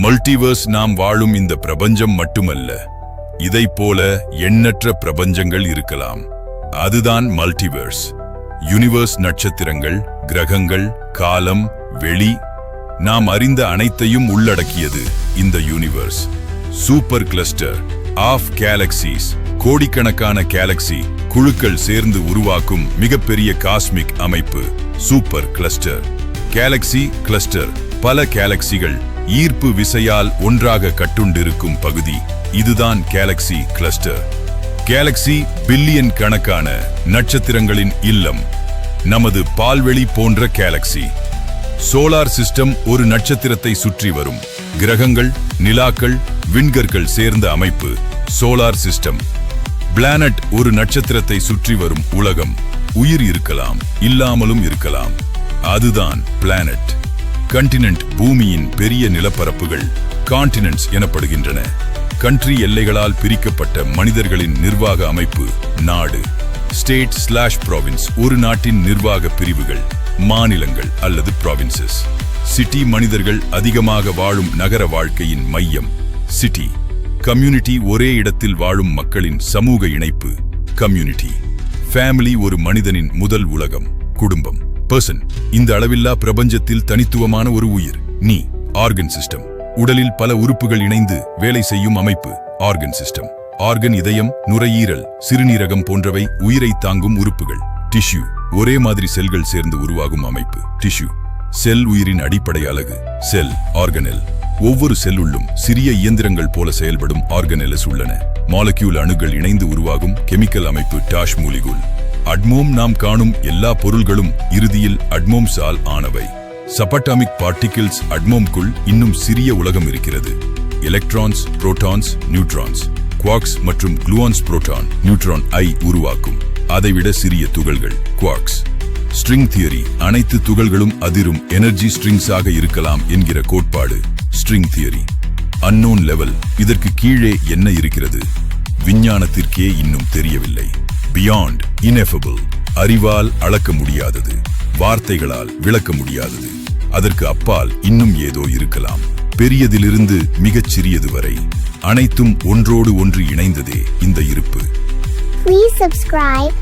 Multiverse நாம் வாழும் இந்த பிரபஞ்சம் மட்டுமல்ல, இதைப் போல எண்ணற்ற பிரபஞ்சங்கள் இருக்கலாம். அதுதான் மல்டிவர்ஸ். யூனிவர்ஸ் நட்சத்திரங்கள், கிரகங்கள், காலம், வெளி, நாம் அறிந்த அனைத்தையும் உள்ளடக்கியது இந்த universe. Super cluster of galaxies, கோடிக்கணக்கான கேலக்சி குழுக்கள் சேர்ந்து உருவாக்கும் மிகப்பெரிய காஸ்மிக் அமைப்பு சூப்பர் கிளஸ்டர். கேலக்சி கிளஸ்டர் பல கேலக்சிகள் ஈர்ப்பு விசையால் ஒன்றாக கட்டுண்டிருக்கும் பகுதி. இதுதான் கேலக்சி கிளஸ்டர். கேலக்சி பில்லியன் கணக்கான நட்சத்திரங்களின் இல்லம். நமது பால்வெளி போன்ற கேலக்சி. சோலார் சிஸ்டம் ஒரு நட்சத்திரத்தை சுற்றி வரும் கிரகங்கள், நிலாக்கள், விண்கற்கள் சேர்ந்த அமைப்பு சோலார் சிஸ்டம். பிளானட் ஒரு நட்சத்திரத்தை சுற்றி வரும் உலகம். உயிர் இருக்கலாம், இல்லாமலும் இருக்கலாம். அதுதான் பிளானட். கண்டினென்ட் பூமியின் பெரிய நிலப்பரப்புகள் கான்டினென்ட்ஸ் எனப்படுகின்றன. கண்ட்ரி எல்லைகளால் பிரிக்கப்பட்ட மனிதர்களின் நிர்வாக அமைப்பு நாடு. ஸ்டேட் ப்ராவின்ஸ் ஒரு நாட்டின் நிர்வாக பிரிவுகள், மாநிலங்கள் அல்லது ப்ராவின்சஸ். சிட்டி மனிதர்கள் அதிகமாக வாழும் நகர வாழ்க்கையின் மையம் சிட்டி. கம்யூனிட்டி ஒரே இடத்தில் வாழும் மக்களின் சமூக இணைப்பு கம்யூனிட்டி. ஃபேமிலி ஒரு மனிதனின் முதல் உலகம், குடும்பம். பர்சன் இந்த அளவில்லா பிரபஞ்சத்தில் தனித்துவமான ஒரு உயிர். நீ ஆர்கன் சிஸ்டம், உடலில் பல உறுப்புகள் இணைந்து வேலை செய்யும் அமைப்பு ஆர்கன் சிஸ்டம். ஆர்கன் இதயம், நுரையீரல், சிறுநீரகம் போன்றவை உயிரை தாங்கும் உறுப்புகள். டிஷ்யூ ஒரே மாதிரி செல்கள் சேர்ந்து உருவாகும் அமைப்பு டிஷ்யூ. செல் உயிரின் அடிப்படை அலகு செல் ஆர்கனெல். ஒவ்வொரு செல்லுள்ளும் சிறிய இயந்திரங்கள் போல செயல்படும் ஆர்கனெல்ஸ் உள்ளன. மாலிக்யூல் அணுகள் இணைந்து உருவாகும் கெமிக்கல் அமைப்பு டாஷ் மூலிகுல். அட்மோம் நாம் காணும் எல்லா பொருள்களும் இறுதியில் அட்மோம்ஸால் ஆனவை. Subatomic particles. அட்மோம்குள் இன்னும் சிறிய உலகம் இருக்கிறது. Electrons, protons, neutrons. குவார்க்ஸ் மற்றும் குளூஆன்ஸ் புரோட்டான், நியூட்ரான் ஐ உருவாக்கும் அதைவிட சிறிய துகள்கள் குவார்க்ஸ். ஸ்ட்ரிங் தியரி அனைத்து துகள்களும் அதிரும் எனர்ஜி ஸ்ட்ரிங்ஸாக இருக்கலாம் என்கிற கோட்பாடு ஸ்ட்ரிங் தியரி. அன்னோன் லெவல் இதற்கு கீழே என்ன இருக்கிறது? விஞ்ஞானத்திற்கே இன்னும் தெரியவில்லை. பியாண்ட் இன்எஃபபிள் அறிவால் அளக்க முடியாதது, வார்த்தைகளால் விளக்க முடியாதது. அதற்கு அப்பால் இன்னும் ஏதோ இருக்கலாம். பெரியதிலிருந்து மிகச் சிறியது வரை அனைத்தும் ஒன்றோடு ஒன்று இணைந்ததே இந்த இருப்பு. Please subscribe